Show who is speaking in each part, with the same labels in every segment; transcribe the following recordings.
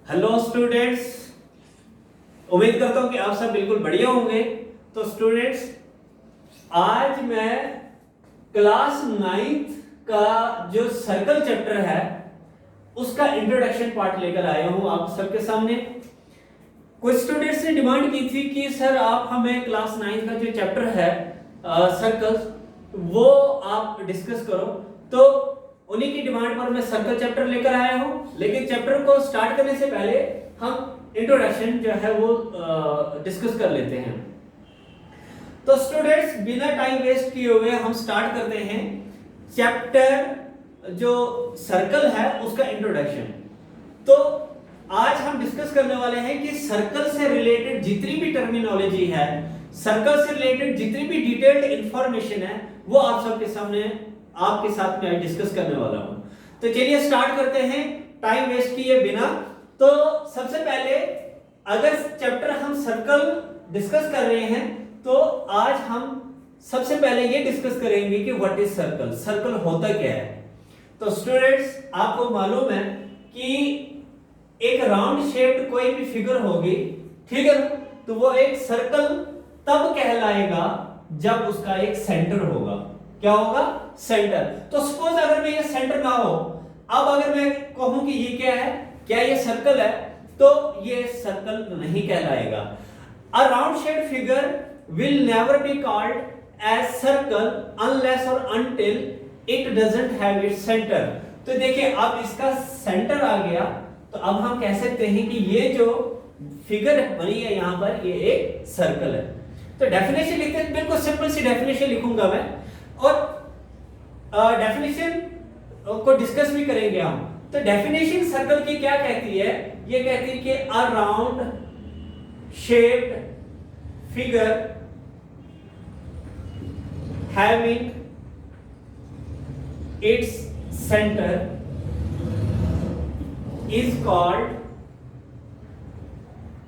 Speaker 1: Hello students, उम्मीद करता हूं कि आप सब बिल्कुल बढ़िया होंगे। तो स्टूडेंट्स, आज मैं क्लास 9th का जो सर्कल चैप्टर है उसका इंट्रोडक्शन पार्ट लेकर आया हूं आप सबके सामने। कुछ स्टूडेंट्स ने डिमांड की थी कि सर आप हमें क्लास 9th का जो चैप्टर है सर्कल्स वो आप डिस्कस करो। तो उन्हीं की डिमांड पर मैं सर्कल चैप्टर लेकर आया हूं। लेकिन चैप्टर को स्टार्ट करने से पहले हम इंट्रोडक्शन जो है वो डिस्कस कर लेते हैं। तो स्टूडेंट्स, बिना टाइम वेस्ट किए हुए हम स्टार्ट करते हैं चैप्टर जो सर्कल है उसका इंट्रोडक्शन। तो आज हम डिस्कस करने वाले हैं कि सर्कल से रिलेटेड जितनी भी टर्मिनोलॉजी है, सर्कल से रिलेटेड जितनी भी डिटेल्ड इंफॉर्मेशन है वो आप सबके सामने आपके साथ में डिस्कस करने वाला हूं। तो चलिए स्टार्ट करते हैं टाइम वेस्ट किए बिना। तो सबसे पहले अगर चैप्टर हम सर्कल डिस्कस कर रहे हैं तो आज हम सबसे पहले ये डिस्कस करेंगे कि व्हाट इज सर्कल, सर्कल होता क्या है। तो स्टूडेंट्स, आपको मालूम है कि एक राउंड शेप्ड कोई भी फिगर होगी, ठीक है ना, तो वो एक सर्कल तब कहलाएगा जब उसका एक सेंटर होगा। क्या होगा? सेंटर। तो सपोज अगर मैं ये सेंटर ना हो, अब अगर मैं कहूं कि ये क्या है, क्या ये सर्कल है, तो ये सर्कल नहीं कहलाएगा। A round shaped figure will never be called as circle unless और until it doesn't have its centre. तो देखिए, अब इसका सेंटर आ गया तो अब हम कह सकते हैं कि ये जो फिगर बनी है यहां पर, ये एक सर्कल है। तो डेफिनेशन लिखते हैं, बिल्कुल सिंपल सी डेफिनेशन लिखूंगा मैं, और डेफिनेशन को डिस्कस भी करेंगे हम। तो डेफिनेशन सर्कल की क्या कहती है? ये कहती है कि अ round shaped figure having its centre is called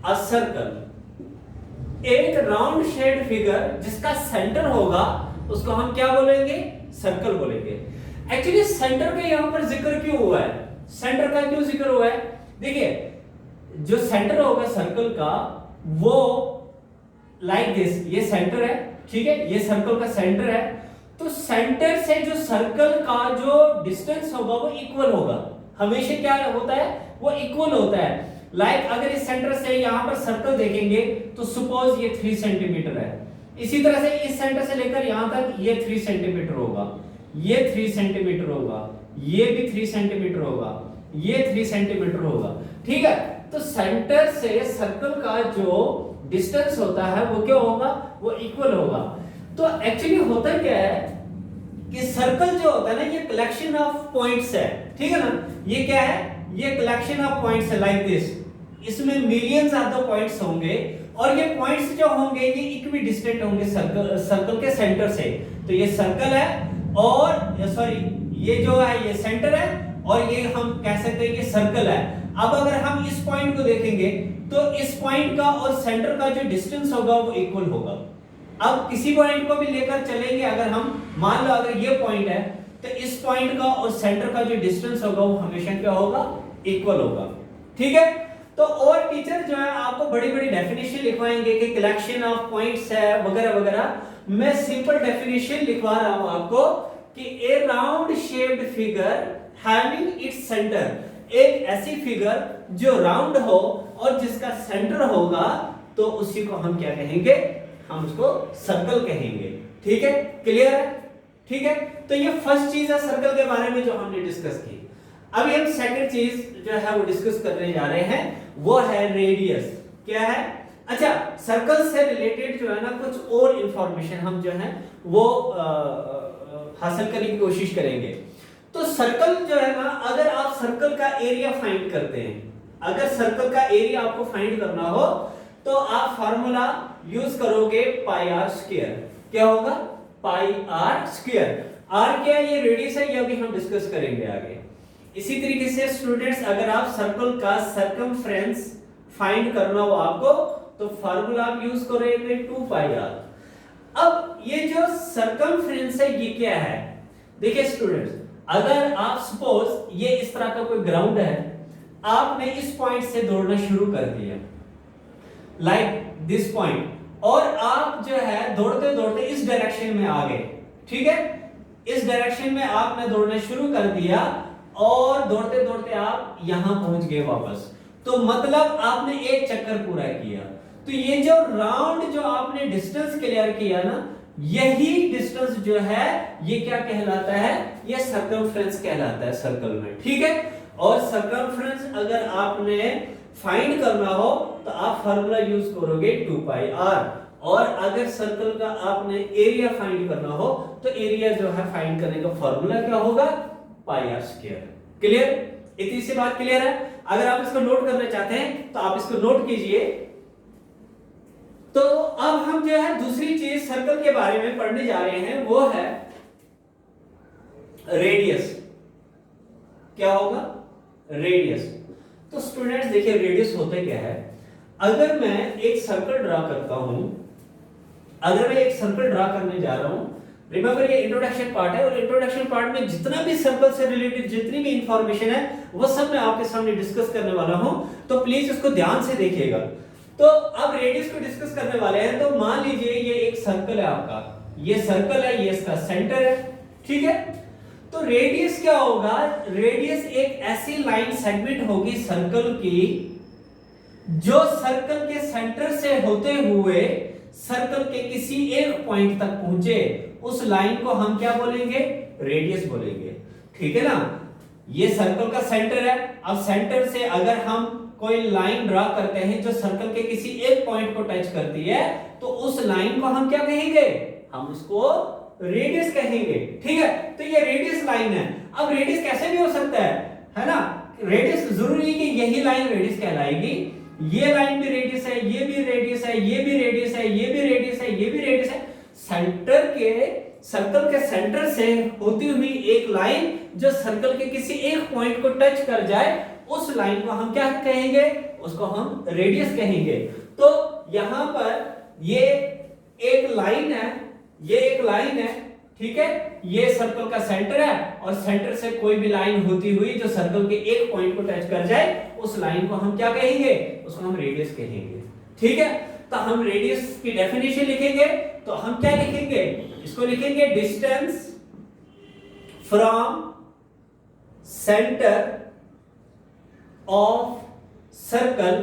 Speaker 1: a circle. एक राउंड शेप्ड फिगर जिसका सेंटर होगा उसको हम क्या बोलेंगे? सर्कल बोलेंगे। एक्चुअली सेंटर का यहां पर जिक्र क्यों हुआ है? सेंटर का क्यों जिक्र हुआ है? देखिए, जो सेंटर होगा सर्कल का वो लाइक दिस, ये सेंटर है, ठीक है, ये सर्कल का सेंटर है। तो सेंटर से जो सर्कल का जो डिस्टेंस होगा वो इक्वल होगा। हमेशा क्या होता है? वो इक्वल होता है। लाइक अगर इस सेंटर से यहां पर सर्कल देखेंगे तो सपोज ये 3 सेंटीमीटर है, इसी तरह से इस सेंटर से लेकर यहां तक ये 3 सेंटीमीटर होगा, ये 3 सेंटीमीटर होगा, ये भी 3 सेंटीमीटर होगा, ये 3 सेंटीमीटर होगा, ठीक है। तो सेंटर से सर्कल का जो डिस्टेंस होता है वो क्या होगा? वो इक्वल होगा। तो एक्चुअली होता क्या है कि सर्कल जो होता है ना, ये कलेक्शन ऑफ पॉइंट्स है, ठीक है ना। ये क्या है? ये कलेक्शन ऑफ पॉइंट्स है लाइक दिस। इसमें मिलियंस ऑफ द पॉइंट्स होंगे और ये पॉइंट्स जो होंगे ये इक्वी डिस्टेंट होंगे सर्कल के सेंटर से। तो ये सर्कल है और सॉरी ये जो है ये सेंटर है और ये हम कह सकते हैं कि सर्कल है। अब अगर हम इस पॉइंट को देखेंगे तो इस पॉइंट का और सेंटर का जो डिस्टेंस होगा वो इक्वल होगा। अब किसी पॉइंट को भी लेकर चलेंगे, अगर हम मान लो अगर ये पॉइंट है तो इस पॉइंट का और सेंटर का जो डिस्टेंस होगा वो हमेशा क्या होगा? इक्वल होगा, ठीक है। तो और टीचर जो है आपको बड़ी बड़ी डेफिनेशन लिखवाएंगे कि कलेक्शन ऑफ पॉइंट्स है वगैरह वगैरह। मैं सिंपल डेफिनेशन लिखवा रहा हूं आपको कि a round shaped figure having its centre, एक ऐसी फिगर जो राउंड हो और जिसका सेंटर होगा तो उसी को हम क्या कहेंगे? हम उसको सर्कल कहेंगे, ठीक है। क्लियर है? ठीक है। तो ये फर्स्ट चीज है सर्कल के बारे में जो हमने डिस्कस की। अभी हम सेकंड चीज जो है वो डिस्कस करने जा रहे हैं, वो है रेडियस। क्या है? अच्छा, सर्कल से रिलेटेड जो है ना कुछ और इंफॉर्मेशन हम जो है वो हासिल करने की कोशिश करेंगे। तो सर्कल जो है ना, अगर आप सर्कल का एरिया फाइंड करते हैं, अगर सर्कल का एरिया आपको फाइंड करना हो तो आप फार्मूला यूज करोगे पाई आर स्क्वायर। क्या होगा? पाई आर स्क्वायर। आर क्या है? ये रेडियस है, ये अभी हम डिस्कस करेंगे आगे। इसी तरीके से स्टूडेंट्स, अगर आप सर्कल का सर्कमफ्रेंस फाइंड करना हो आपको तो फार्मूला आप यूज करोगे 2 पाई आर। अब ये जो सर्कमफ्रेंस है ये क्या है? देखिए स्टूडेंट्स, अगर आप सपोज ये इस तरह का कोई ग्राउंड है, आपने इस पॉइंट से दौड़ना शुरू कर दिया, लाइक दिस पॉइंट, और आप जो है दौड़ते दौड़ते इस डायरेक्शन में आ गए, ठीक है, इस डायरेक्शन में आपने दौड़ना शुरू कर दिया और दौड़ते दौड़ते आप यहां पहुंच गए वापस, तो मतलब आपने एक चक्कर पूरा किया। तो ये जो राउंड जो आपने डिस्टेंस क्लियर किया ना, यही डिस्टेंस जो है ये क्या कहलाता है, ये सर्कमफ्रेंस कहलाता है सर्कल में, ठीक है। और सर्कमफ्रेंस अगर आपने फाइंड करना हो तो आप फार्मूला यूज करोगे 2 पाई आर, और अगर सर्कल का आपने एरिया फाइंड करना हो तो एरिया जो है फाइंड करने का फार्मूला क्या होगा, पाई आर स्क्वायर। क्लियर, इतनी सी बात क्लियर है। अगर आप इसको नोट करना चाहते हैं तो आप इसको नोट कीजिए। तो अब हम जो है दूसरी चीज सर्कल के बारे में पढ़ने जा रहे हैं, वो है रेडियस। क्या होगा, रेडियस। तो स्टूडेंट्स देखिए रेडियस होता क्या है, अगर मैं एक सर्कल ड्रा करता हूं, अगर मैं एक सर्कल ड्रा करने जा रहा हूं, रिमेंबर ये इंट्रोडक्शन पार्ट है, और इंट्रोडक्शन पार्ट में जितना भी सर्कल से रिलेटेड जितनी भी इंफॉर्मेशन है वो सब मैं आपके सामने डिस्कस करने वाला हूं, तो प्लीज इसको ध्यान से देखिएगा। तो अब रेडियस को डिस्कस करने वाले हैं, तो मान लीजिए ये एक सर्कल है आपका, ये सर्कल है, ये इसका सेंटर है, ठीक है। तो रेडियस क्या होगा, रेडियस एक ऐसी लाइन सेगमेंट होगी सर्कल की जो सर्कल के सेंटर से होते हुए सर्कल के किसी एक पॉइंट तक पहुंचे, उस लाइन को हम क्या बोलेंगे, रेडियस बोलेंगे, ठीक है ना। ये सर्कल का सेंटर है, अब सेंटर से अगर हम कोई लाइन ड्रा करते हैं जो सर्कल के किसी एक पॉइंट को टच करती है, तो उस लाइन को हम क्या कहेंगे, हम उसको रेडियस कहेंगे, ठीक है। तो ये रेडियस लाइन है। अब रेडियस कैसे भी हो सकता है ना, रेडियस जरूरी है कि यही लाइन रेडियस कहलाएगी, ये लाइन भी रेडियस है, ये भी रेडियस है, ये भी रेडियस है, ये भी रेडियस है, ये भी रेडियस है। सेंटर के सर्कल के सेंटर से होती हुई एक लाइन जो सर्कल के किसी एक पॉइंट को टच कर जाए, उस लाइन को हम क्या कहेंगे, उसको हम रेडियस कहेंगे। तो यहां पर ये एक लाइन है, ये एक लाइन है, ठीक है, ये सर्कल का सेंटर है, और सेंटर से कोई भी लाइन होती हुई जो सर्कल के एक पॉइंट को टच कर जाए, उस लाइन को हम क्या कहेंगे, उसको हम रेडियस कहेंगे, ठीक है। तो हम रेडियस की डेफिनेशन लिखेंगे, तो हम क्या लिखेंगे, इसको लिखेंगे distance from centre of circle.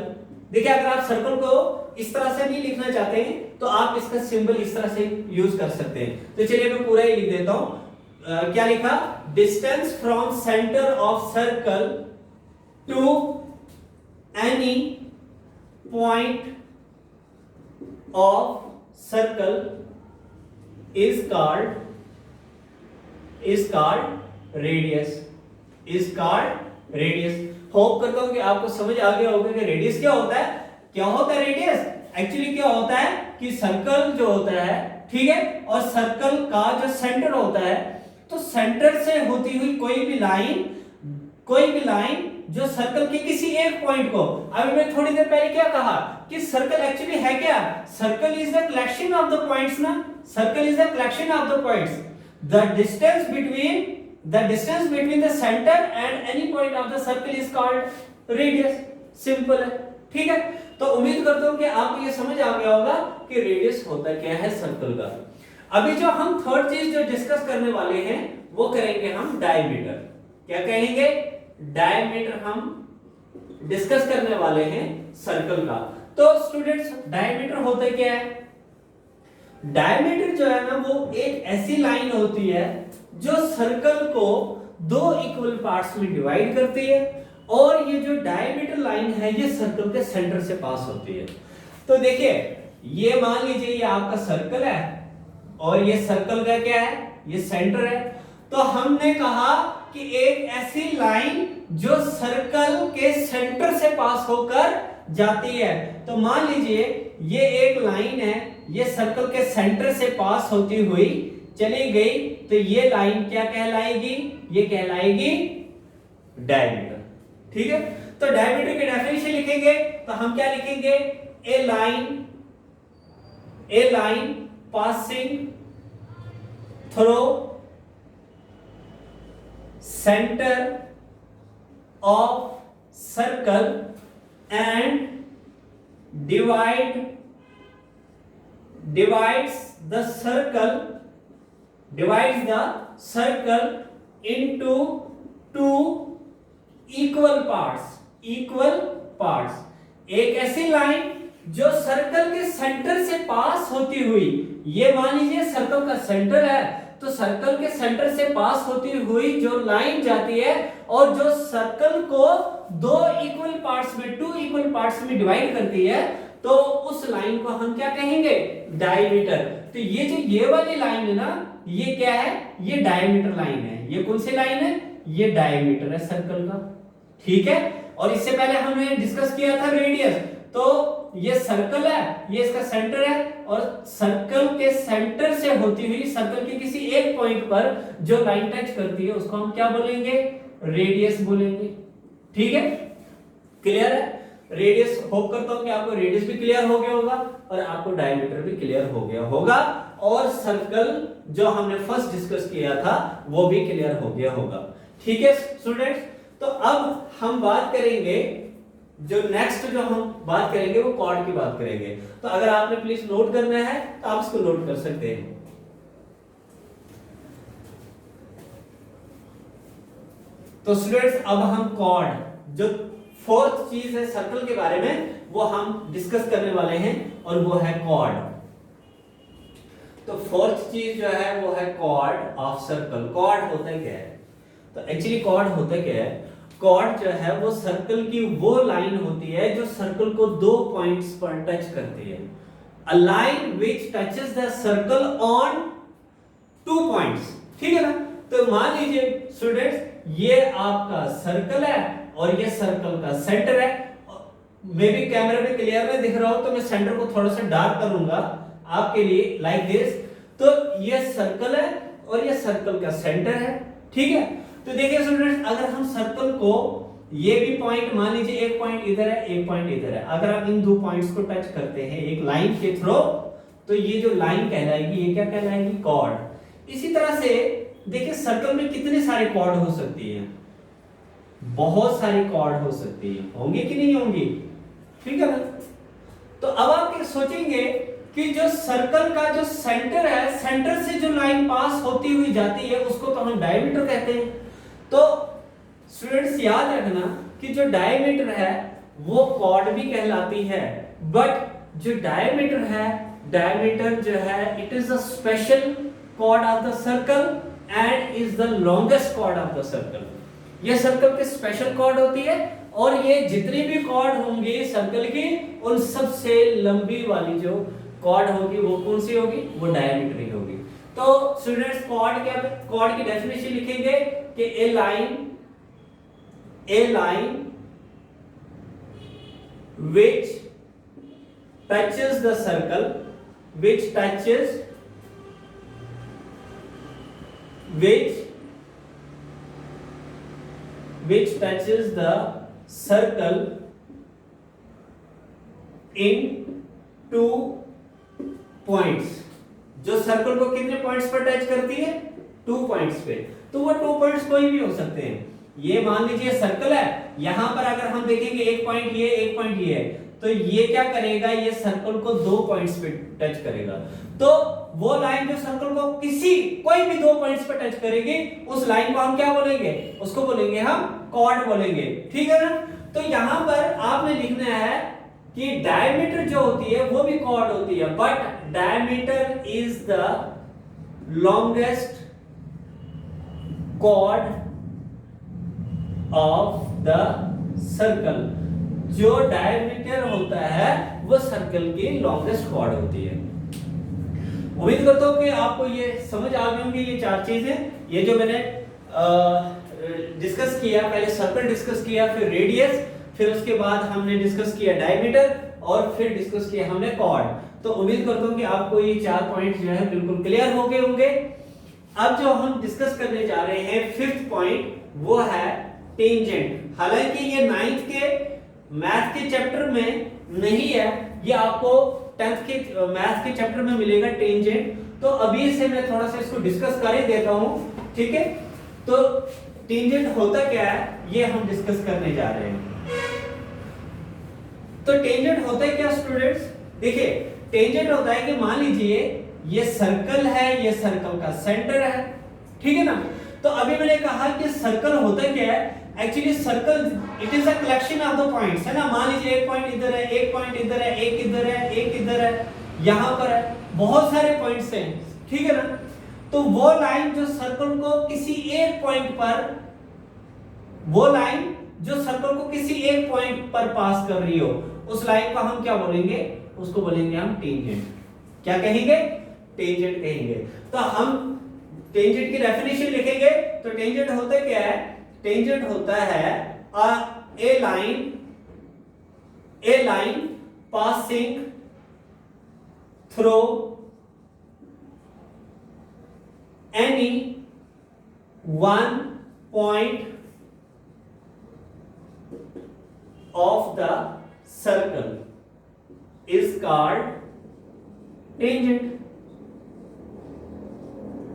Speaker 1: देखिए अगर आप सर्कल को इस तरह से नहीं लिखना चाहते हैं तो आप इसका सिंबल इस तरह से यूज कर सकते हैं। तो चलिए मैं पूरा ही लिख देता हूं। क्या लिखा, distance from centre of circle to any point of circle is called radius, is called radius. Hope करता हूं कि आपको समझ आ गया होगा कि रेडियस क्या होता है। क्या होता है रेडियस, एक्चुअली क्या होता है कि सर्कल जो होता है, ठीक है, और सर्कल का जो सेंटर होता है, तो सेंटर से होती हुई कोई भी लाइन जो सर्कल के किसी एक पॉइंट को, अभी मैं थोड़ी देर पहले क्या कहा कि सर्कल एक्चुअली है क्या, circle is the collection of the points ना, circle is the collection of the points. The distance between the centre and any point of the circle is called radius. Simple है, ठीक है। तो उम्मीद करता हूं कि आपको ये समझ आ गया होगा कि रेडियस होता क्या है सर्कल का। अभी जो हम थर्ड चीज जो डिस्कस करने वाले हैं वो करेंगे हम डायमीटर। क्या कहेंगे, डायमीटर हम डिस्कस करने वाले हैं सर्कल का। तो स्टूडेंट्स डायमीटर होता क्या है, डायमीटर जो है ना वो एक ऐसी लाइन होती है जो सर्कल को दो इक्वल पार्ट्स में डिवाइड करती है, और ये जो डायमीटर लाइन है ये सर्कल के सेंटर से पास होती है। तो देखिए ये मान लीजिए ये आपका सर्कल है और ये सर्कल का क्या है, ये सेंटर है। तो हमने कहा कि एक ऐसी लाइन जो सर्कल के सेंटर से पास होकर जाती है। तो मान लीजिए ये एक लाइन है, ये सर्कल के सेंटर से पास होती हुई चली गई, तो ये लाइन क्या कहलाएगी, ये कहलाएगी डायमीटर, ठीक है। तो डायमीटर की डेफिनेशन लिखेंगे तो हम क्या लिखेंगे, a line passing through centre of circle and divides the circle into two equal parts. एक ऐसी लाइन जो सर्कल के सेंटर से पास होती हुई, ये मान लीजिए सर्कल का सेंटर है, तो सर्कल के सेंटर से पास होती हुई जो लाइन जाती है और जो सर्कल को दो इक्वल पार्ट्स में डिवाइड करती है, तो उस लाइन को हम क्या कहेंगे? डायमीटर। तो ये जो ये वाली लाइन है ना, ये क्या है? ये डायमीटर लाइन है। ये कौन सी लाइन है? ये डायमीटर है सर्कल का, ठीक है। और इससे पहले हमने डिस्कस किया था रेडियस। तो ये सर्कल है, ये इसका सेंटर है, और सर्कल के सेंटर से होती हुई सर्कल के किसी एक पॉइंट पर जो लाइन टच करती है उसको हम क्या बोलेंगे? रेडियस बोलेंगे, ठीक है। क्लियर है? रेडियस, होप करता हूं कि आपको रेडियस भी क्लियर हो गया होगा और आपको डायमीटर भी क्लियर हो गया होगा, और सर्कल जो हमने फर्स्ट डिस्कस किया था वो भी क्लियर हो गया होगा, ठीक है स्टूडेंट्स। तो अब हम बात करेंगे, जो नेक्स्ट जो हम बात करेंगे वो कॉर्ड की बात करेंगे। तो अगर आपने प्लीज नोट करना है तो आप इसको नोट कर सकते हैं। तो स्टूडेंट्स अब हम कॉर्ड, जो फोर्थ चीज है सर्कल के बारे में, वो हम डिस्कस करने वाले हैं, और वो है कॉर्ड। तो फोर्थ चीज जो है वो है कॉर्ड ऑफ सर्कल। कॉर्ड होता क्या है? तो एक्चुअली कॉर्ड होता क्या है? कॉर्ड जो है वो सर्कल की वो लाइन होती है जो सर्कल को दो पॉइंट्स पर टच करती है। A line which touches the circle on two points, ठीक है ना। तो मान लीजिए स्टूडेंट्स, ये आपका सर्कल है और ये सर्कल का सेंटर है। मे बी कैमरे में क्लियर नहीं दिख रहा हो तो मैं सेंटर को थोड़ा सा डार्क करूंगा आपके लिए, लाइक दिस। तो ये सर्कल है और ये सर्कल का सेंटर है, ठीक है। तो देखिए स्टूडेंट्स, अगर हम सर्कल को, ये भी पॉइंट मान लीजिए, एक पॉइंट इधर है, एक पॉइंट इधर है, अगर आप इन दो पॉइंट्स को टच करते हैं एक लाइन के थ्रू, तो ये जो लाइन कहलाएगी, ये क्या कहलाएगी? कॉर्ड। इसी तरह से देखिए सर्कल में कितने सारे कॉर्ड हो सकती है? बहुत सारी कॉर्ड हो सकती है, होंगे कि नहीं होंगी, ठीक है ना। तो अब आप सोचेंगे कि जो सर्कल का जो सेंटर है, सेंटर से जो लाइन पास होती हुई जाती है उसको तो हम डायमीटर कहते हैं। तो स्टूडेंट्स याद रखना कि जो डायमीटर है वो कॉर्ड भी कहलाती है, बट जो डायमीटर है, डायमीटर जो है it is a special chord of the circle and is the longest chord of the circle. ये सर्कल की स्पेशल कॉर्ड होती है, और ये जितनी भी कॉर्ड होंगी सर्कल की, उन सबसे लंबी वाली जो कॉर्ड होगी वो कौन सी होगी? वो डायमीटर ही होगी। तो स्टूडेंट्स कॉर्ड क्या, कॉर्ड की डेफिनेशन लिखेंगे कि ए line which touches the circle, which touches the circle in two points। जो सर्कल को कितने पॉइंट्स पर टच करती है? 2 पॉइंट्स पे। तो वो 2 पॉइंट्स कोई भी हो सकते हैं। ये मान लीजिए सर्कल है, यहां पर अगर हम देखेंगे एक पॉइंट ये, एक पॉइंट ये है, तो ये क्या करेगा? ये सर्कल को 2 पॉइंट्स पे टच करेगा। तो वो लाइन जो सर्कल को कोई भी 2 पॉइंट्स पे टच करेगी, उस लाइन को हम क्या बोलेंगे? उसको बोलेंगे हम कॉर्ड बोलेंगे, ठीक है ना। तो यहां पर आपने लिखना है कि डायमीटर जो होती है वो भी कॉर्ड होती है, but diameter is the longest chord of the circle. जो डायमीटर होता है वो सर्कल की लॉन्गेस्ट कॉर्ड होती है। उम्मीद करता हूं कि आपको ये समझ आ गई होंगी ये 4 चीजें। ये जो मैंने डिस्कस किया, पहले सर्कल डिस्कस किया, फिर रेडियस, फिर उसके बाद हमने डिस्कस किया डायमीटर, और फिर डिस्कस किया हमने कॉर्ड। तो उम्मीद करता हूं कि आपको ये 4 पॉइंट जो है बिल्कुल क्लियर हो गए होंगे। अब जो हम डिस्कस करने जा रहे हैं 5th पॉइंट, वो है टेंजेंट। हालांकि ये 9th के मैथ के चैप्टर में नहीं है, ये आपको 10th के मैथ के चैप्टर में मिलेगा टेंजेंट। तो अभी से मैं थोड़ा सा इसको डिस्कस कर ही देता हूं, ठीक है। तो टेंजेंट होता क्या है ये हम डिस्कस करने जा रहे हैं। तो टेंजेंट होता है क्या स्टूडेंट्स? देखिए टेंजेंट होता है कि मान लीजिए ये सर्कल है, ये सर्कल का सेंटर है, ठीक है ना। तो अभी मैंने कहा कि सर्कल होता क्या है, actually circle it is a collection of the points, है ना। मान लीजिए एक पॉइंट इधर है, एक पॉइंट इधर है, एक इधर है, एक इधर है, यहां पर है, बहुत सारे पॉइंट्स हैं, ठीक है ना। तो वो लाइन जो सर्कल को किसी एक पॉइंट पर, वो लाइन जो सर्कल को किसी एक पॉइंट पर पास कर रही हो, उस लाइन को हम क्या बोलेंगे? उसको बोलेंगे हम टेंजेंट। क्या कहेंगे? टेंजेंट कहेंगे। तो हम टेंजेंट की डेफिनेशन लिखेंगे तो टेंजेंट होता क्या है? टेंजेंट होता है a line passing through any one point of the circle is called tangent।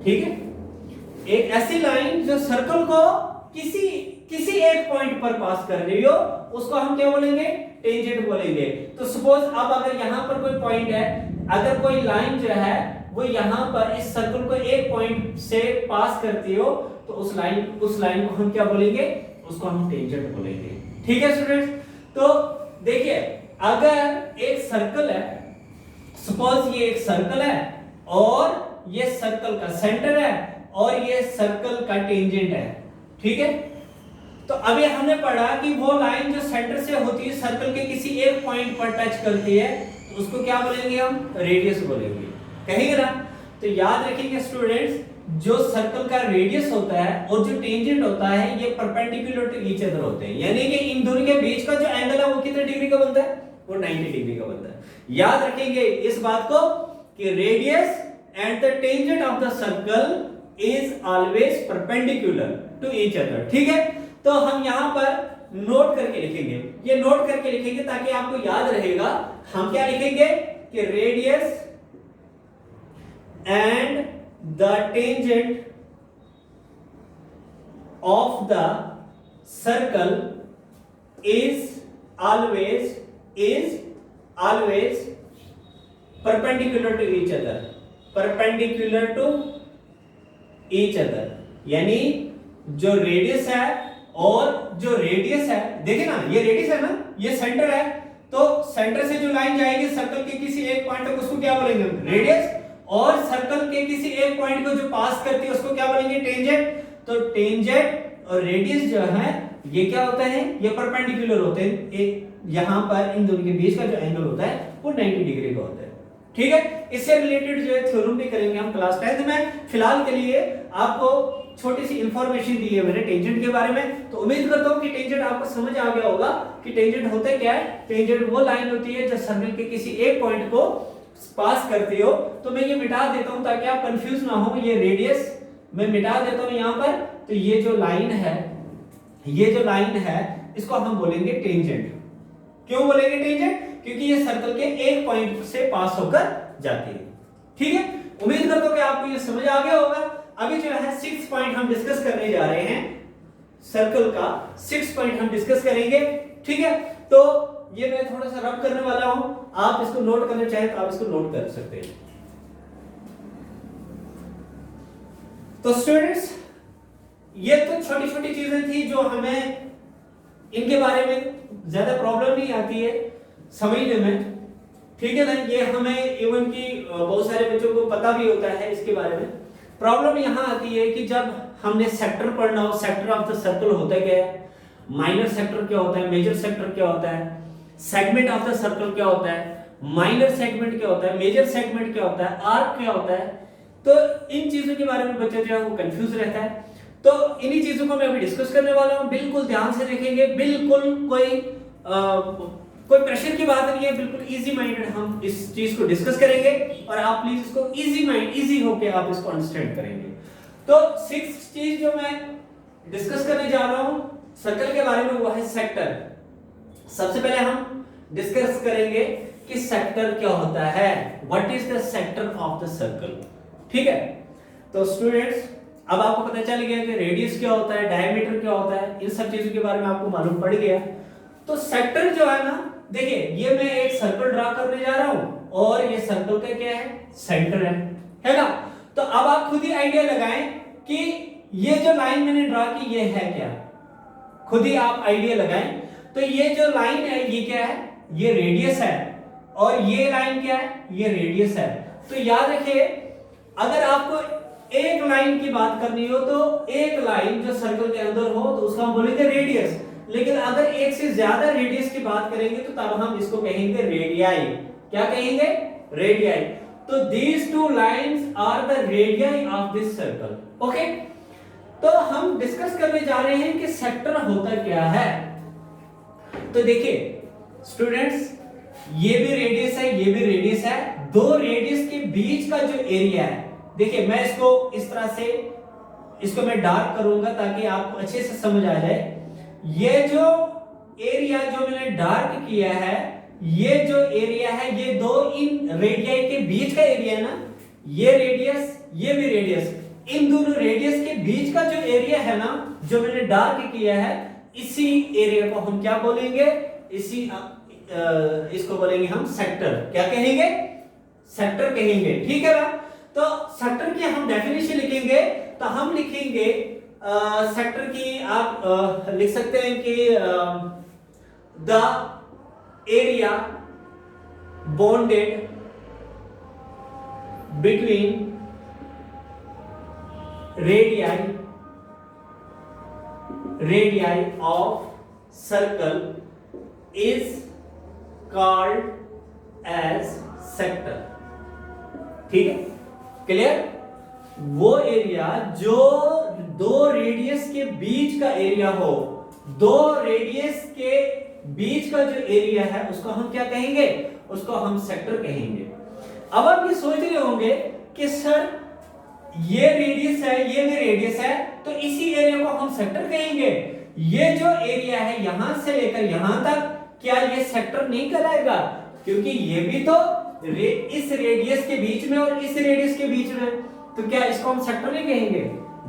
Speaker 1: ठीक है, एक ऐसी लाइन जो सर्कल को किसी एक पॉइंट पर पास कर रही हो, उसको हम क्या बोलेंगे? टेंजेंट बोलेंगे। तो सपोज अब अगर यहां पर कोई पॉइंट है, अगर कोई लाइन जो है वो यहां पर इस सर्कल को एक पॉइंट से पास करती हो, तो उस लाइन को हम क्या बोलेंगे? उसको हम टेंजेंट बोलेंगे। ठीक है स्टूडेंट्स, तो देखिए अगर एक सर्कल है, सपोज ये एक सर्कल है और ये सर्कल का सेंटर है और ये सर्कल का टेंजेंट है, ठीक है। तो अभी हमने पढ़ा कि वो लाइन जो सेंटर से होती है, सर्कल के किसी एक पॉइंट पर टच करती है, तो उसको क्या बोलेंगे? हम रेडियस बोलेंगे, कहेंगे ना। तो याद रखिएगा स्टूडेंट्स, जो सर्कल का रेडियस होता है और जो टेंजेंट होता है, ये परपेंडिकुलर टू ईच अदर होते हैं, यानी कि इन दोनों के बीच का जो एंगल है वो कितने डिग्री का बनता है? वो 90 डिग्री का बनता है। याद रखेंगे इस बात को कि radius and the tangent of the circle is always perpendicular to each other. ठीक है, तो हम यहां पर नोट करके लिखेंगे, ये नोट करके लिखेंगे ताकि आपको याद रहेगा। हम क्या लिखेंगे कि radius and the tangent of the circle is always perpendicular to each other, perpendicular to each other। यानी जो रेडियस है और जो रेडियस है, देखिए ना, ये रेडियस है ना, ये सेंटर है, तो सेंटर से जो लाइन जाएगी सर्कल के किसी एक पॉइंट तक, उसको क्या बोलेंगे? रेडियस। और सर्कल के किसी एक पॉइंट को जो पास करती है उसको क्या बोलेंगे? टेंजेंट। तो टेंजेंट और रेडियस जो है ये क्या होता है? ये परपेंडिकुलर होते हैं। एक यहां पर इन दोनों के बीच का जो एंगल होता है वो 90 डिग्री का होता है। ठीक है, इससे रिलेटेड जो है थ्योरम भी करेंगे हम क्लास 10th में। फिलहाल के लिए आपको छोटी सी इंफॉर्मेशन दी है मैंने टेंजेंट के बारे में, तो उम्मीद करता हूं कि टेंजेंट आपको समझ आ गया होगा कि टेंजेंट होता क्या है। टेंजेंट वो लाइन होती है जो सर्कल के किसी एक पॉइंट को पास करती हो। तो मैं ये मिटा देता हूं ताकि आप कंफ्यूज ना हो, ये रेडियस मैं मिटा देता हूं यहां पर। तो ये जो लाइन है इसको हम बोलेंगे टेंजेंट। क्यों बोलेंगे टेंजेंट? क्योंकि ये सर्कल के एक पॉइंट से पास होकर जाती है। ठीक है, उम्मीद करता हूं कि आपको ये समझ आ गया होगा। अभी जो है 6 पॉइंट हम डिस्कस करने जा रहे हैं, सर्कल का 6 पॉइंट हम डिस्कस करेंगे। ठीक है, तो ये मैं थोड़ा सा रब करने वाला हूं, आप इसको नोट करना चाहें तो आप इसको नोट कर सकते हैं। तो स्टूडेंट्स, ये तो छोटी छोटी चीजें थी जो हमें इनके बारे में ज्यादा प्रॉब्लम नहीं आती है समझने में। ठीक है ना, ये हमें इवन की बहुत सारे बच्चों को पता भी होता है इसके बारे में। प्रॉब्लम यहां आती है कि जब हमने सेक्टर पढ़ना हो, सेक्टर ऑफ द सर्कल होता क्या है, माइनर सेक्टर क्या होता है, मेजर सेक्टर क्या होता है, सेगमेंट ऑफ द सर्कल क्या होता है, माइनर सेगमेंट क्या होता है, मेजर सेगमेंट क्या होता है, आर्क क्या होता है, तो इन चीजों के बारे में बच्चा जो है वो कंफ्यूज रहता है। तो इन्हीं चीजों को मैं अभी डिस्कस करने वाला हूं, बिल्कुल ध्यान से देखेंगे, बिल्कुल कोई प्रेशर की बात नहीं है, बिल्कुल इजी माइंडेड हम इस चीज को डिस्कस करेंगे और आप प्लीज इसको इजी होके आप इसको अंडरस्टैंड करेंगे। तो 6 चीज जो मैं डिस्कस करने जा रहा हूं सर्कल के बारे में वो है सेक्टर। सबसे पहले हम डिस्कस करेंगे कि सेक्टर क्या होता है, what is the sector of the circle. ठीक है, तो स्टूडेंट्स अब आपको पता चल गया कि रेडियस क्या होता है, डायमीटर क्या होता है, इन सब चीजों के बारे में आपको मालूम पड़ गया। तो सेक्टर जो है ना, देखिए ये मैं एक सर्कल ड्रा करने जा रहा हूं और ये सर्कल का क्या है, सेंटर है ना। तो अब आप खुद ही आइडिया लगाएं कि ये जो लाइन मैंने ड्रा की ये है क्या, खुद ही आप आइडिया लगाएं। तो ये जो लाइन है ये क्या है, ये रेडियस है, और ये लाइन क्या है, ये रेडियस है। तो याद रखिए अगर आपको एक लाइन की बात करनी हो तो एक लाइन जो सर्कल के अंदर हो तो उसका हम बोलेंगे रेडियस, लेकिन अगर एक से ज्यादा रेडियस की बात करेंगे तो तब हम इसको कहेंगे रेडियाई। क्या कहेंगे, रेडियाई। तो these two lines are the radii of this circle। Okay, तो हम डिस्कस करने जा रहे हैं कि सेक्टर होता क्या है। तो देखिए स्टूडेंट्स, ये भी रेडियस है, ये भी रेडियस है, दो रेडियस के बीच का जो एरिया है, देखिए मैं इसको इस तरह से, इसको मैं डार्क करूंगा ताकि आपको अच्छे से समझ आ जाए। ये जो एरिया जो मैंने डार्क किया है, ये जो एरिया है, ये दो इन रेडियाई के बीच का एरिया है ना, ये रेडियस, ये भी रेडियस, इन दोनों रेडियस के बीच का जो एरिया है ना, जो मैंने डार्क किया है, इसी एरिया को हम क्या बोलेंगे, इसको बोलेंगे हम सेक्टर। क्या कहेंगे, सेक्टर कहेंगे। ठीक है ना। तो सेक्टर की हम डेफिनेशन लिखेंगे तो हम लिखेंगे सेक्टर की, आप लिख सकते हैं कि the area bonded between radii of circle is called as sector। ठीक है, क्लियर। वो एरिया जो दो रेडियस के बीच का एरिया हो, दो रेडियस के बीच का जो एरिया है उसको हम क्या कहेंगे, उसको हम सेक्टर कहेंगे। अब आप ये सोच रहे होंगे कि सर ये रेडियस है, ये भी रेडियस है, तो इसी एरिया को हम सेक्टर कहेंगे। ये जो एरिया है यहां से लेकर यहां तक, क्या ये सेक्टर नहीं कहलाएगा, क्योंकि ये भी तो इस रेडियस के बीच में और इस रेडियस के बीच में, तो क्या इसको हम सेक्टर नहीं कहेंगे,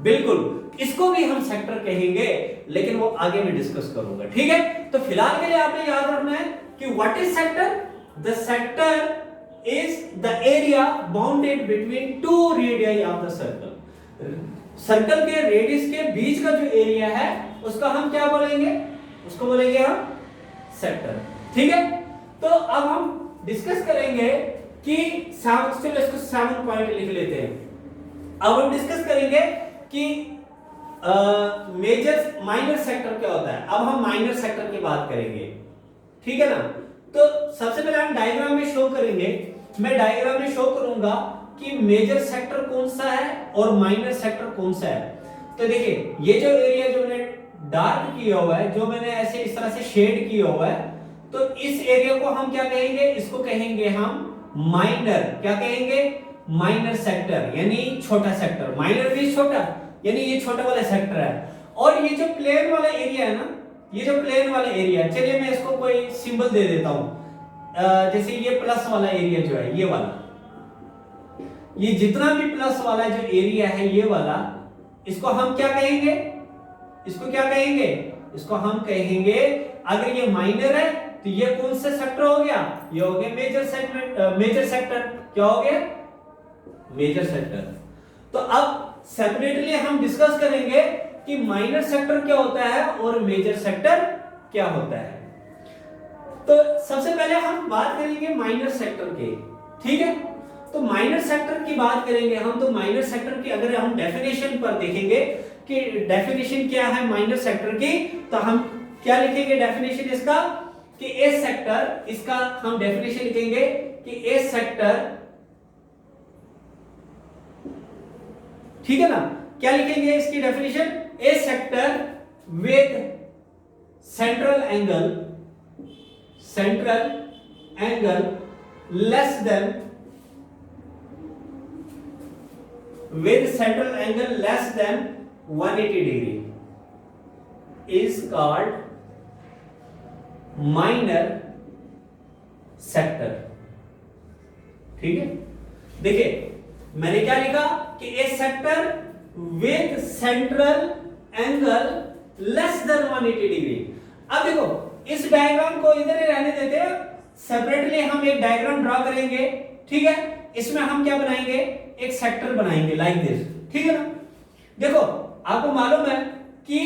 Speaker 1: बिल्कुल इसको भी हम सेक्टर कहेंगे, लेकिन वो आगे मैं डिस्कस करूंगा। ठीक है, तो फिलहाल के लिए आपने याद रखना है कि what is sector. The sector is the area bounded between two radii of the circle। Circle के रेडियस के बीच का जो एरिया है उसका हम क्या बोलेंगे, उसको बोलेंगे हम सेक्टर। ठीक है, तो अब हम डिस्कस करेंगे कि चलो इसको 7 पॉइंट लिख लेते हैं। अब हम डिस्कस करेंगे कि मेजर माइनर सेक्टर क्या होता है। अब हम माइनर सेक्टर की बात करेंगे, ठीक है ना। तो सबसे पहले हम डायग्राम में शो करेंगे, मैं डायग्राम में शो करूंगा कि मेजर सेक्टर कौन सा है और माइनर सेक्टर कौन सा है। तो देखिए ये जो एरिया जो मैंने डार्क किया हुआ है, जो मैंने ऐसे इस तरह से शेड किया हुआ है, तो इस एरिया को हम क्या कहेंगे, इसको कहेंगे हम माइनर। क्या कहेंगे, माइनर सेक्टर, यानी छोटा सेक्टर। माइनर भी छोटा, यानी ये छोटा वाला सेक्टर है। और ये जो प्लेन वाला एरिया है ना, ये जो प्लेन वाला एरिया, चलिए मैं इसको कोई सिंबल दे देता हूं, जैसे ये प्लस वाला एरिया जो है, ये वाला, ये जितना भी प्लस वाला जो एरिया है ये वाला, इसको हम क्या कहेंगे, इसको क्या कहेंगे, इसको हम कहेंगे, अगर ये माइनर है तो ये कौन सा सेक्टर हो गया, ये हो गया मेजर सेगमेंट, मेजर सेक्टर। क्या हो गया, मेजर सेक्टर। तो अब सेपरेटली हम डिस्कस करेंगे कि माइनर सेक्टर क्या होता है और मेजर सेक्टर क्या होता है। तो सबसे पहले हम बात करेंगे माइनर सेक्टर के, ठीक है। तो माइनर सेक्टर की बात करेंगे हम, तो माइनर सेक्टर की अगर हम डेफिनेशन पर देखेंगे कि डेफिनेशन क्या है माइनर सेक्टर की, तो हम क्या लिखेंगे डेफिनेशन इसका, कि ए सेक्टर, इसका हम डेफिनेशन लिखेंगे कि ए सेक्टर, ठीक है ना। क्या लिखेंगे इसकी definition, A sector with central angle less then, with central angle less than 180 degree is called minor sector। ठीक है, देखिए मैंने क्या लिखा कि a sector with central angle less than 180 degree। अब देखो इस डायग्राम को इधर ही रहने देते हैं, सेपरेटली हम एक डायग्राम ड्रॉ करेंगे, ठीक है। इसमें हम क्या बनाएंगे, एक सेक्टर बनाएंगे लाइक दिस, ठीक है ना। देखो आपको मालूम है कि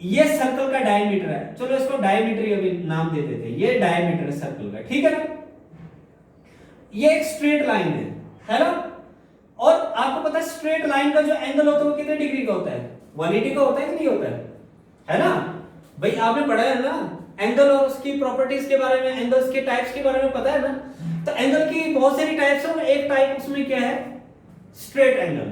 Speaker 1: ये सर्कल का डायमीटर है, चलो इसको डायमीटर ही अभी नाम दे देते हैं, ये डायमीटर है सर्कल का, ठीक है ना। ये एक स्ट्रेट लाइन है ना। और आपको पता है स्ट्रेट लाइन का जो एंगल होता है वो कितने डिग्री का होता है, 180 का होता है कि नहीं होता है ना। भाई आपने पढ़ा है ना एंगल और उसकी प्रॉपर्टीज के बारे में, एंगल्स के टाइप्स के बारे में पता है ना। तो एंगल की बहुत सारी टाइप्स है, एक टाइप उसमें क्या है, स्ट्रेट एंगल।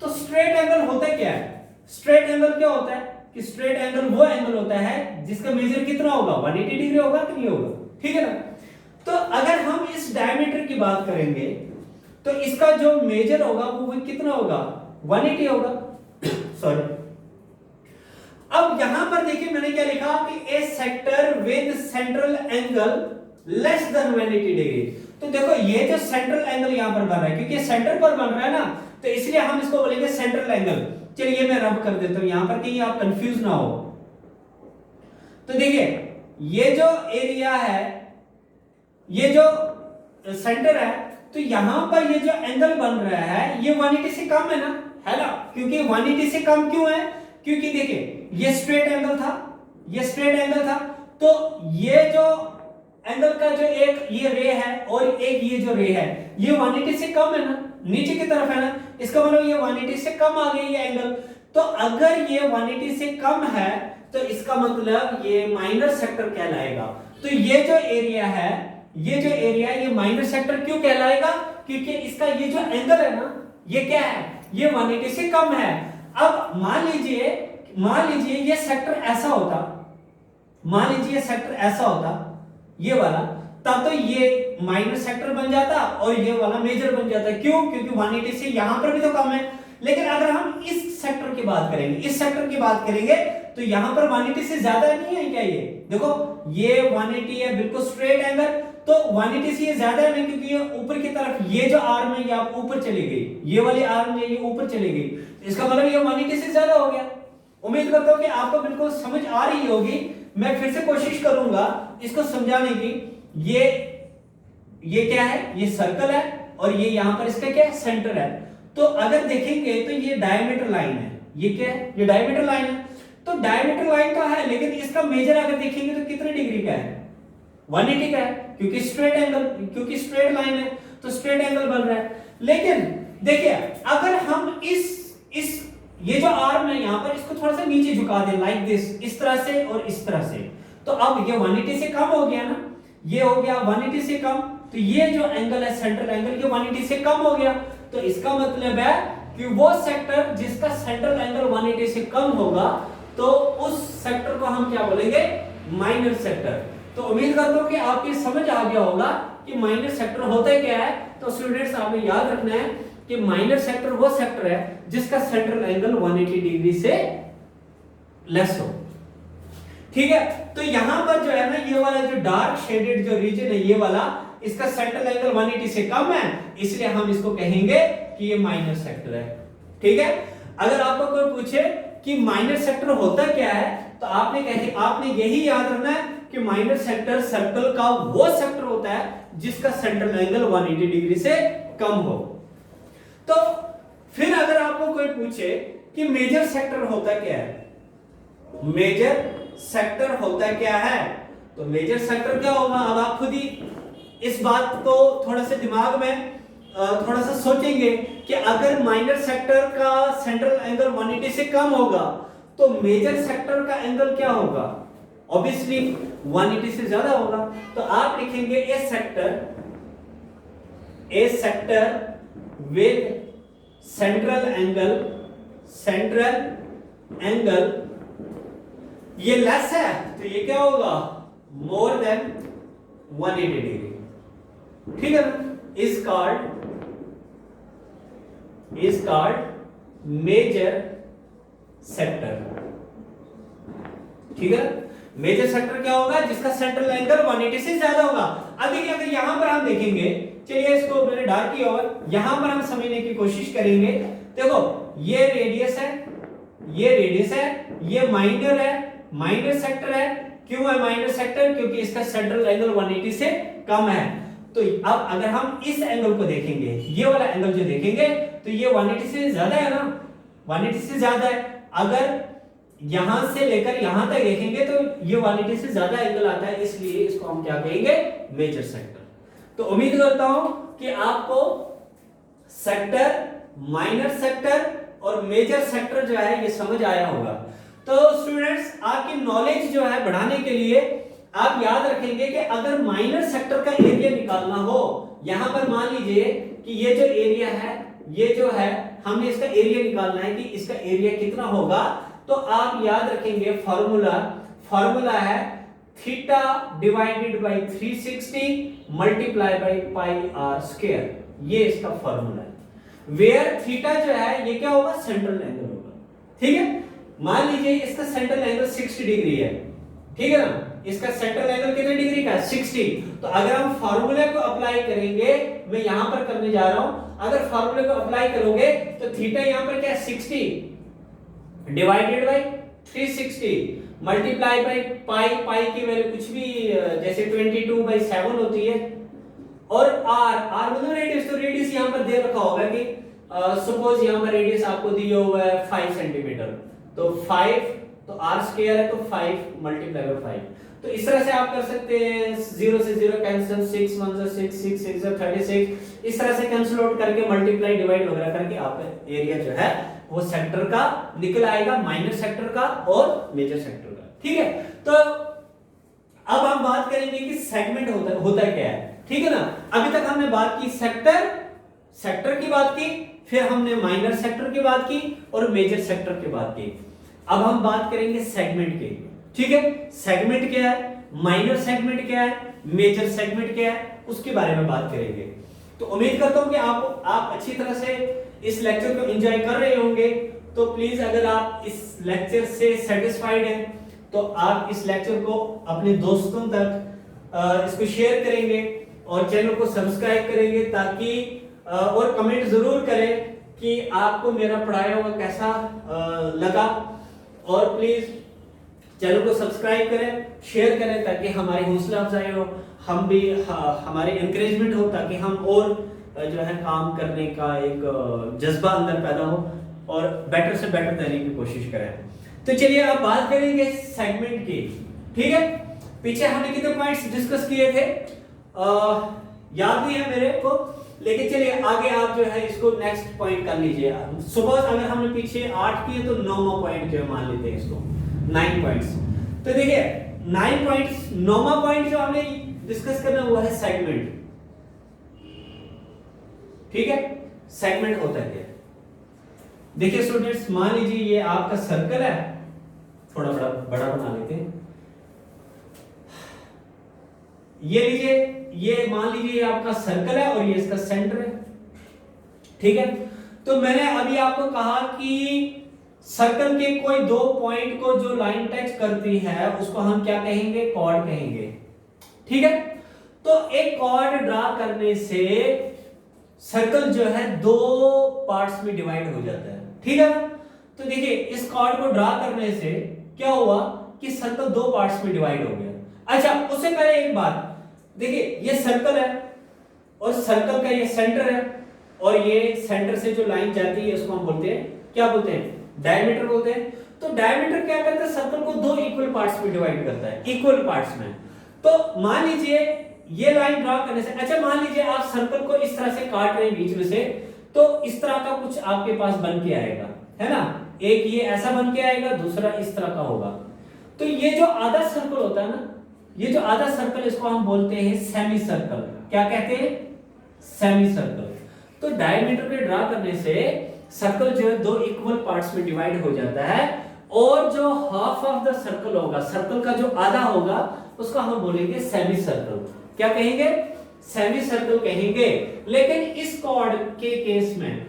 Speaker 1: तो स्ट्रेट एंगल होता क्या है, स्ट्रेट एंगल क्या होता है कि स्ट्रेट एंगल वो एंगल होता है जिसका मेजर कितना होगा, 180 डिग्री होगा कि नहीं होगा, ठीक है ना। तो अगर हम इस डायमीटर की बात करेंगे तो इसका जो मेजर होगा वो कितना होगा, 180 होगा सॉरी। अब यहां पर देखिए मैंने क्या लिखा कि a sector with central angle less than 180 degree. तो देखो ये जो सेंट्रल एंगल यहां पर बन रहा है, क्योंकि सेंटर पर बन रहा है ना, तो इसलिए हम इसको बोलेंगे सेंट्रल एंगल। चलिए मैं रब कर देता हूं यहां पर, कहीं आप कंफ्यूज ना हो। तो देखिए ये जो एरिया है, ये जो सेंटर है, तो यहां पर ये जो एंगल बन रहा है ये 180 से कम है ना, क्योंकि 180 से कम क्यों है, क्योंकि देखिए ये स्ट्रेट एंगल था, ये स्ट्रेट एंगल था, तो ये जो एंगल का जो एक ये रे है और एक ये जो रे है ये 180 से कम है ना, नीचे की तरफ है ना, इसका मतलब ये 180 से कम आ गई ये एंगल। तो अगर ये 180 से कम है तो इसका मतलब ये माइनर सेक्टर कहलाएगा। तो ये जो एरिया है, ये जो एरिया ये माइनर सेक्टर क्यों कहलाएगा, क्योंकि इसका ये जो एंगल है ना, ये क्या है, ये 180 से कम है। अब मान लीजिए ये सेक्टर ऐसा होता, मान लीजिए सेक्टर ऐसा होता ये वाला, तब तो ये माइनर सेक्टर बन जाता और ये वाला मेजर बन जाता। क्यों, क्योंकि 180 से यहां पर भी तो कम है। लेकिन अगर हम इस सेक्टर की बात करेंगे, इस सेक्टर की बात करेंगे तो यहां पर 180 से ज्यादा नहीं है क्या, ये देखो ये 180 है, बिल्कुल स्ट्रेट एंगल, तो 180 से ये ज्यादा है नहीं, क्योंकि ये ऊपर की तरफ ये जो आर्म है ये आप ऊपर चली गई, ये वाली आर्म है ये ऊपर चली गई, इसका मतलब ये 180 से ज्यादा हो गया। उम्मीद करता हूं कि आपको बिल्कुल समझ आ रही होगी। मैं फिर से कोशिश करूंगा इसको समझाने की। ये क्या है, ये सर्कल है और ये यहां पर इसका क्या है, सेंटर है। तो अगर देखेंगे तो ये डायमीटर लाइन है, ये क्या है, ये डायमीटर लाइन है। तो डायमीटर लाइन तो है, लेकिन इसका मेजर अगर देखेंगे तो कितने डिग्री का है, 180 का है, क्योंकि स्ट्रेट एंगल, क्योंकि स्ट्रेट लाइन है तो स्ट्रेट एंगल बन रहा है। लेकिन देखिए अगर हम इस ये जो आर्म है यहां पर इसको थोड़ा सा नीचे झुका दें लाइक दिस, इस तरह से और इस तरह से, तो अब ये 180 से कम हो गया ना, ये हो गया 180 से कम। तो ये जो एंगल है सेंट्रल एंगल, ये 180 से कम हो गया। तो इसका मतलब है कि वो सेक्टर जिसका सेंट्रल एंगल 180 से कम होगा तो उस सेक्टर को हम क्या बोलेंगे, माइनर सेक्टर। तो उम्मीद करता हूं कि आपकी समझ आ गया होगा कि माइनर सेक्टर होता क्या है। तो स्टूडेंट्स आपने याद रखना है कि माइनर सेक्टर वो सेक्टर है जिसका सेंट्रल एंगल 180 डिग्री से लेस हो, ठीक है। तो यहां पर जो है ना ये वाला जो डार्क शेडेड जो रीजन है ये वाला, इसका सेंट्रल एंगल 180 से कम है, इसलिए हम इसको कहेंगे कि ये माइनर सेक्टर है, ठीक है। अगर आपको कोई पूछे कि माइनर सेक्टर होता क्या है, तो आपने यही याद रखना है कि माइनर सेक्टर सर्कल का वो सेक्टर होता है जिसका सेंट्रल एंगल 180 डिग्री से कम हो। तो फिर अगर आपको कोई पूछे कि मेजर सेक्टर होता क्या है, मेजर सेक्टर होता क्या है, तो मेजर सेक्टर क्या होगा, अब आप खुद ही इस बात को थोड़ा सा दिमाग में थोड़ा सा सोचेंगे कि अगर माइनर सेक्टर का सेंट्रल एंगल 180 से कम होगा तो मेजर सेक्टर का एंगल क्या होगा, ऑब्वियसली 180 से ज्यादा होगा। तो आप लिखेंगे ए सेक्टर विद सेंट्रल एंगल ये लेस है तो ये क्या होगा, मोर देन 180 डिग्री, ठीक है ना। इज कॉल्ड मेजर सेक्टर, ठीक है। मेजर सेक्टर क्या होगा, जिसका सेंट्रल एंगल 180 से ज्यादा होगा। अब देखिए अगर यहां पर हम देखेंगे, चलिए इसको मैंने डार्क किया और यहां पर हम समझने की कोशिश करेंगे। देखो ये रेडियस है, ये माइनर है, माइनर सेक्टर है, क्यों है माइनर सेक्टर? क्योंकि इसका सेंट्रल एंगल 180 से कम है। तो अब अगर हम इस एंगल को देखेंगे, ये वाला एंगल जो देखेंगे, तो ये 180 से ज्यादा है ना, 180 से ज्यादा है। अगर यहां से लेकर यहां तक देखेंगे तो ये 180 से ज्यादा एंगल आता है, इसलिए इसको हम क्या कहेंगे? Major sector. तो उम्मीद करता हूं कि आपको सेक्टर, माइनर सेक्टर और मेजर सेक्टर जो है ये समझ आया होगा। तो स्टूडेंट्स, आपकी नॉलेज जो है बढ़ाने के लिए आप याद रखेंगे कि अगर माइनर सेक्टर का एरिया निकालना हो, यहां पर मान लीजिए कि ये जो एरिया है, ये जो है हमने इसका एरिया निकालना है कि इसका एरिया कितना होगा, तो आप याद रखेंगे फॉर्मूला है theta divided by 360 multiply by pi r square, ये इसका फॉर्मूला है। वेयर थीटा जो है ये क्या होगा? सेंट्रल एंगल होगा। ठीक है, मान लीजिए इसका सेंट्रल एंगल 60 डिग्री है, ठीक है ना, इसका सेंट्रल एंगल कितने डिग्री का है? 60। तो अगर हम फार्मूले को अप्लाई करेंगे, मैं यहां पर करने जा रहा हूं, अगर फार्मूले को अप्लाई करोगे तो थीटा यहां पर क्या है? 60 डिवाइडेड बाय 360 मल्टीप्लाई बाय पाई की वैल्यू कुछ भी जैसे 22/7 होती है, और आर मतलब रेडियस, तो रेडियस यहां पर दे रखा होगा कि सपोज यहां पर रेडियस आपको दिया हुआ है 5 सेंटीमीटर, तो 5 तो आर स्क्वायर है तो 5 मल्टीप्लाई बाय 5। तो इस तरह से आप कर सकते हैं, 0 से 0 कैंसिल, 6 1 जा 6 6 6 जा 36, इस तरह से कैंसिल आउट करके मल्टीप्लाई डिवाइड वगैरह करके आपका एरिया जो है वो सेक्टर का निकल आएगा, माइनर सेक्टर का और मेजर सेक्टर का। ठीक है, तो अब हम बात करेंगे कि सेगमेंट होता क्या है। ठीक है ना, अभी तक हमने बात की सेक्टर की बात की, फिर हमने माइनर सेक्टर की बात की और मेजर सेक्टर की बात की। अब हम बात करेंगे सेगमेंट की। ठीक है, सेगमेंट क्या है, माइनर सेगमेंट क्या है, मेजर सेगमेंट क्या है, उसके बारे में बात करेंगे। तो उम्मीद करता हूं कि आप अच्छी तरह से इस लेक्चर को एंजॉय कर रहे होंगे। तो प्लीज अगर आप इस लेक्चर से सेटिस्फाइड हैं तो आप इस लेक्चर को अपने दोस्तों तक इसको शेयर करेंगे और चैनल को सब्सक्राइब करेंगे, ताकि और कमेंट जरूर करें कि आपको मेरा पढ़ाया हुआ कैसा लगा, और प्लीज चैनल को सब्सक्राइब करें, शेयर करें, ताकि हमारी हौसला अफजाई हो, हम भी हमारे एनकरेजमेंट हो, ताकि हम और जो है काम करने का एक जज्बा अंदर पैदा हो और बेटर से बेटर देने की कोशिश करें। तो चलिए अब बात करेंगे सेगमेंट की। ठीक है, पीछे हमने कितने पॉइंट्स डिस्कस किए थे याद नहीं है मेरे को, लेकिन चलिए आगे आप जो है इसको नेक्स्ट पॉइंट कर लीजिए। सुबह अगर हमने पीछे 8 किए तो 9वां पॉइंट जो मान लेते हैं इसको 9 पॉइंट्स। तो देखिए 9 पॉइंट्स, 9वां पॉइंट जो हमने डिस्कस करना हुआ है सेगमेंट। ठीक है, सेगमेंट होता है क्या? देखिए स्टूडेंट्स, मान लीजिए ये आपका सर्कल है, थोड़ा बड़ा बना लेते हैं, ये लीजिए, ये मान लीजिए ये आपका सर्कल है और ये इसका सेंटर है। ठीक है, तो मैंने अभी आपको कहा कि सर्कल के कोई दो पॉइंट को जो लाइन टच करती है उसको हम क्या कहेंगे? कॉर्ड कहेंगे। ठीक है, तो एक कॉर्ड ड्रा करने से सर्कल जो है दो पार्ट्स में डिवाइड हो जाता है। ठीक है, तो देखिए इस कॉर्ड को ड्रा करने से क्या हुआ कि सर्कल दो पार्ट्स में डिवाइड हो गया। अच्छा, उससे पहले एक बात देखिए, ये सर्कल है और सर्कल का ये सेंटर है, और ये सेंटर से जो लाइन जाती है उसको हम बोलते हैं, क्या बोलते हैं? डायमीटर बोलते हैं। तो डायमीटर क्या करता है? सर्कल को दो इक्वल पार्ट्स में डिवाइड करता है, इक्वल पार्ट्स में। तो मान लीजिए ये लाइन ड्रा करने से, अच्छा मान लीजिए आप सर्कल को इस तरह से काट रहे हैं बीच में से, तो इस तरह का कुछ आपके पास बन के आएगा, है ना, एक ये ऐसा बन के आएगा, दूसरा इस तरह का होगा। तो ये जो आधा सर्कल होता है ना, ये जो आधा सर्कल, इसको हम बोलते हैं सेमी सर्कल। क्या कहते हैं? Semi circle. तो डायमीटर पे ड्रा करने से सर्कल जो है दो इक्वल पार्ट्स में डिवाइड हो जाता है, और जो हाफ ऑफ द सर्कल होगा, सर्कल का जो आधा होगा, उसको हम बोलेंगे सेमी सर्कल। क्या कहेंगे? सेमी सर्कल कहेंगे। लेकिन इस कॉर्ड के केस में,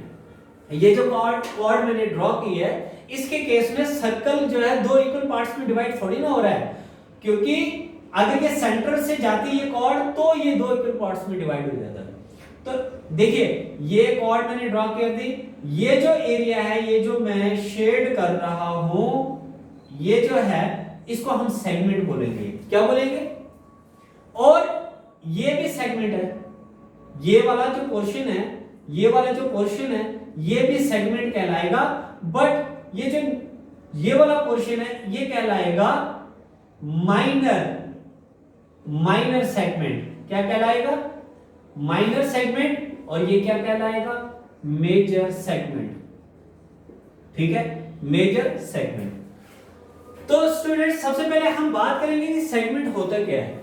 Speaker 1: ये जो कॉर्ड मैंने ड्रॉ की है, इसके केस में सर्कल जो है दो इक्वल पार्ट्स में डिवाइड थोड़ी ना हो रहा है, क्योंकि अगर ये सेंटर से जाती है कॉर्ड तो ये दो इक्वल पार्ट्स में डिवाइड हो जाता है। तो देखिए ये कॉर्ड मैंने ड्रॉ कर दी, ये जो एरिया है, ये जो मैं शेड कर रहा हूं, ये जो है इसको हम सेगमेंट बोलेंगे। क्या बोलेंगे? और ये भी सेगमेंट है, ये वाला जो पोर्शन है, ये वाला जो पोर्शन है, ये भी सेगमेंट कहलाएगा। बट ये जो ये वाला पोर्शन है ये कहलाएगा माइनर सेगमेंट। क्या कहलाएगा? Minor segment. और ये क्या कहलाएगा? Major segment. ठीक है, मेजर सेगमेंट। तो स्टूडेंट सबसे पहले हम बात करेंगे कि सेगमेंट होता क्या है।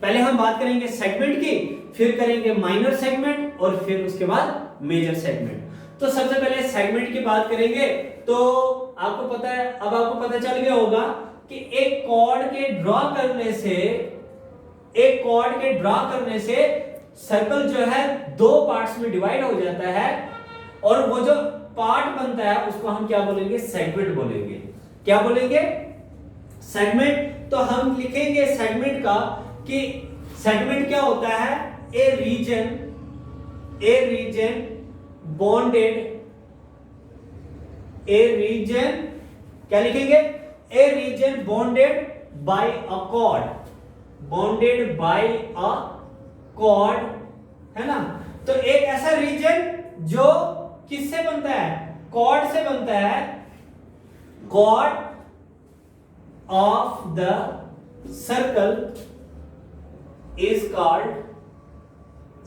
Speaker 1: पहले हम बात करेंगे सेगमेंट की, फिर करेंगे माइनर सेगमेंट और फिर उसके बाद मेजर सेगमेंट। तो सबसे पहले सेगमेंट की बात करेंगे। तो आपको पता है, अब आपको पता चल गया होगा कि एक कॉर्ड के ड्रॉ करने से सर्कल जो है दो पार्ट्स में डिवाइड हो जाता है, और वो जो पार्ट बनता है उसको हम क्या बोलेंगे? सेगमेंट बोलेंगे। क्या बोलेंगे? सेगमेंट। तो हम लिखेंगे सेगमेंट का कि सेगमेंट क्या होता है? A region bounded, a region क्या लिखेंगे? A region bounded by a chord, bounded by a chord, है ना। तो एक ऐसा रीजन जो किससे बनता है? कॉर्ड से बनता है। Chord of the circle is called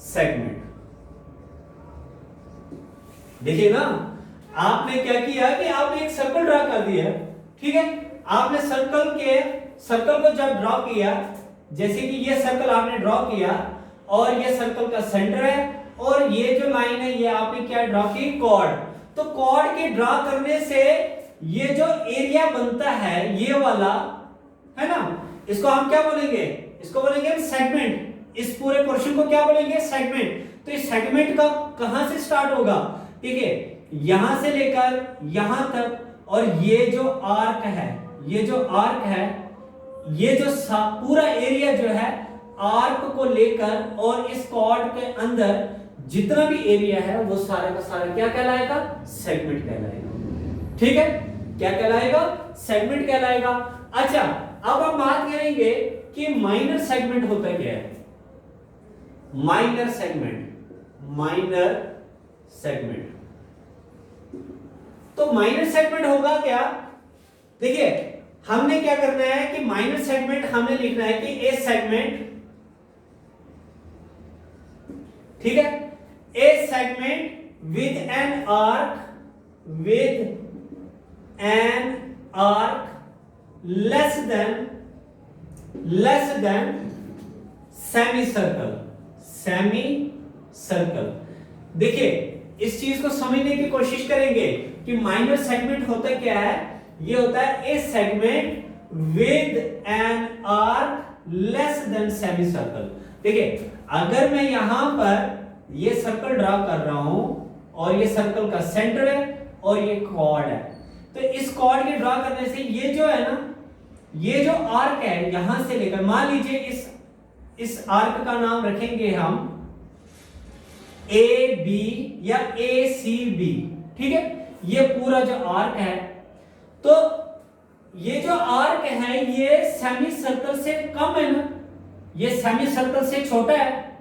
Speaker 1: segment. देखिए ना, आपने क्या किया कि आपने एक सर्कल ड्रॉ कर दिया, ठीक है। आपने सर्कल को जब ड्रॉ किया, जैसे कि ये सर्कल आपने ड्रॉ किया और ये सर्कल का सेंटर है, और ये जो लाइन है ये आपने क्या ड्रॉ की? कॉर्ड। तो कॉर्ड के ड्रॉ करने से ये जो एरिया बनता है ये वाला, है ना, इसको हम क्या बोलेंगे? इसको बोलेंगे सेगमेंट। इस पूरे पोर्शन को क्या बोलेंगे? सेगमेंट। तो इस सेगमेंट का कहां से स्टार्ट होगा? ठीक है, यहां से लेकर यहां तक, और ये जो आर्क है, ये जो पूरा एरिया जो है आर्क को लेकर, और इस कॉर्ड के अंदर जितना भी एरिया है वो सारा का सारा क्या कहलाएगा? सेगमेंट कहलाएगा। ठीक है, क्या कहलाएगा? सेगमेंट कहलाएगा। अच्छा, अब हम बात करेंगे कि माइनर सेगमेंट होता क्या है। Minor segment. तो माइनर सेगमेंट होगा क्या? देखिए, हमने क्या करना है कि माइनर सेगमेंट हमने लिखना है कि ए सेगमेंट, ठीक है, a segment with an arc less than semi circle. देखिए, इस चीज को समझने की कोशिश करेंगे कि माइनर सेगमेंट होता क्या है। ये होता है a segment with an arc less than semi circle. देखिए, अगर मैं यहां पर ये सर्कल ड्रॉ कर रहा हूं और ये सर्कल का सेंटर है और ये कॉर्ड है, तो इस कॉर्ड के ड्रॉ करने से ये जो है ना, ये जो आर्क है यहां से लेकर, मान लीजिए इस आर्क का नाम रखेंगे हम ए बी या ए सी बी, ठीक है। ये पूरा जो आर्क है, तो ये जो आर्क है ये सेमी सर्कल से कम है ना, ये सेमी सर्कल से छोटा है।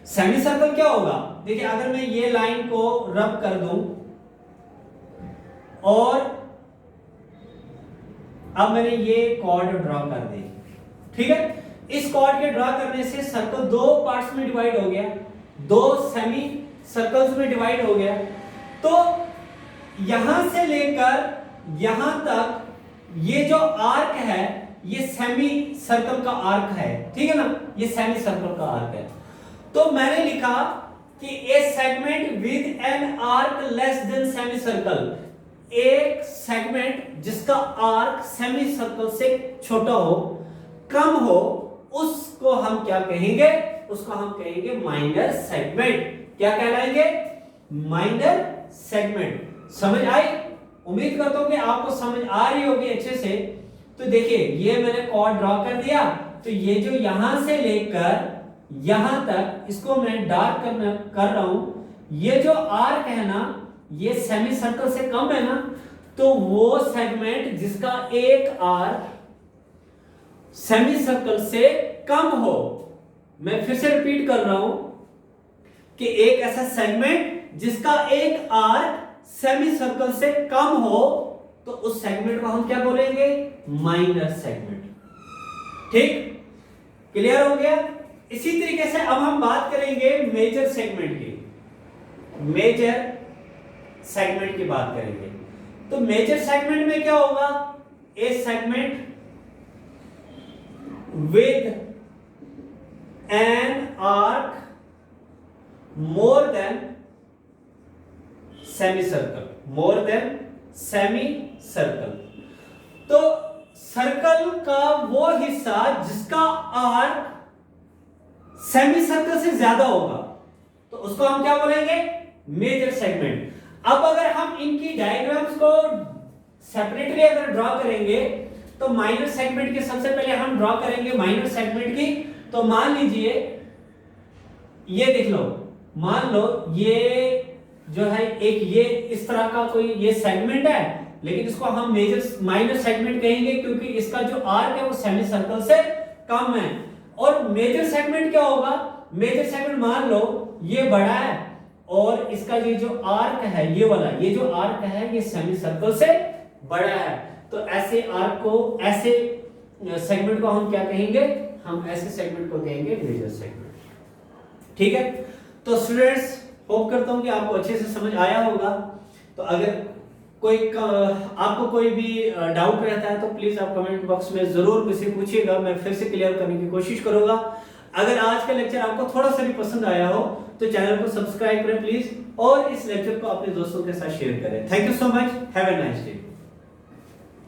Speaker 1: सेमी सर्कल क्या होगा? देखिए, अगर मैं ये लाइन को रब कर दूं और अब मैंने ये कॉर्ड ड्रॉ कर दी, ठीक है। इस कॉर्ड के ड्रॉ करने से सर्कल दो पार्ट्स में डिवाइड हो गया, दो सेमी सर्कल्स में डिवाइड हो गया। तो यहां से लेकर यहां तक ये जो आर्क है ये सेमी सर्कल का आर्क है, ठीक है ना, ये सेमी सर्कल का आर्क है। तो मैंने लिखा कि a segment with an arc less than semi circle, एक सेगमेंट जिसका आर्क सेमी सर्कल से छोटा हो, कम हो, उसको हम क्या कहेंगे? उसको हम कहेंगे माइनर सेगमेंट। क्या कहलाएंगे? Minor segment. समझ आई? उम्मीद करता हूं कि आपको समझ आ रही होगी अच्छे से। तो देखिए, ये मैंने कॉर्ड ड्रॉ कर दिया, तो ये जो यहां से लेकर यहां तक, इसको मैं डार्क कर रहा हूं। ये जो आर्क है ना, ये सेमी सर्कल से कम है ना, तो वो सेगमेंट जिसका एक आर्क सेमी सर्कल से कम हो, मैं फिर से रिपीट कर रहा हूं कि एक ऐसा सेगमेंट जिसका एक आर्क सेमी सर्कल से कम हो, तो उस सेगमेंट को हम क्या बोलेंगे? Minor segment. ठीक, क्लियर हो गया? इसी तरीके से अब हम बात करेंगे मेजर सेगमेंट की। मेजर सेगमेंट की बात करेंगे तो मेजर सेगमेंट में क्या होगा? A segment with an arc more than semicircle, more than semicircle। तो सर्कल का वो हिस्सा जिसका आर्क सेमी सर्कल से ज्यादा होगा, तो उसको हम क्या बोलेंगे? Major segment. अब अगर हम इनकी डायग्राम्स को सेपरेटली अगर ड्रॉ करेंगे, तो माइनर सेगमेंट के सबसे पहले हम ड्रॉ करेंगे माइनर सेगमेंट की। तो मान लीजिए ये देख लो, मान लो ये जो है एक ये इस तरह का कोई ये सेगमेंट है, लेकिन इसको हम माइनर सेगमेंट कहेंगे क्योंकि इसका जो आर्क है वो सेमी सर्कल से कम है। और मेजर सेगमेंट क्या होगा? मेजर सेगमेंट मान लो ये बड़ा है और इसका ये जो आर्क है ये वाला, ये जो आर्क है ये सेमी सर्कल से बड़ा है। तो ऐसे आर्क को, ऐसे सेगमेंट को हम क्या कहेंगे? हम ऐसे सेगमेंट को कहेंगे मेजर सेगमेंट। ठीक है, तो स्टूडेंट्स होप करता हूं कि आपको अच्छे से समझ आया होगा। तो अगर आपको कोई भी डाउट रहता है तो प्लीज आप कमेंट बॉक्स में जरूर मुझसे पूछिएगा, मैं फिर से क्लियर करने की कोशिश करूंगा। अगर आज का लेक्चर आपको थोड़ा सा भी पसंद आया हो तो चैनल को सब्सक्राइब करें प्लीज, और इस लेक्चर को अपने दोस्तों के साथ शेयर करें। Thank you so much, have a nice day.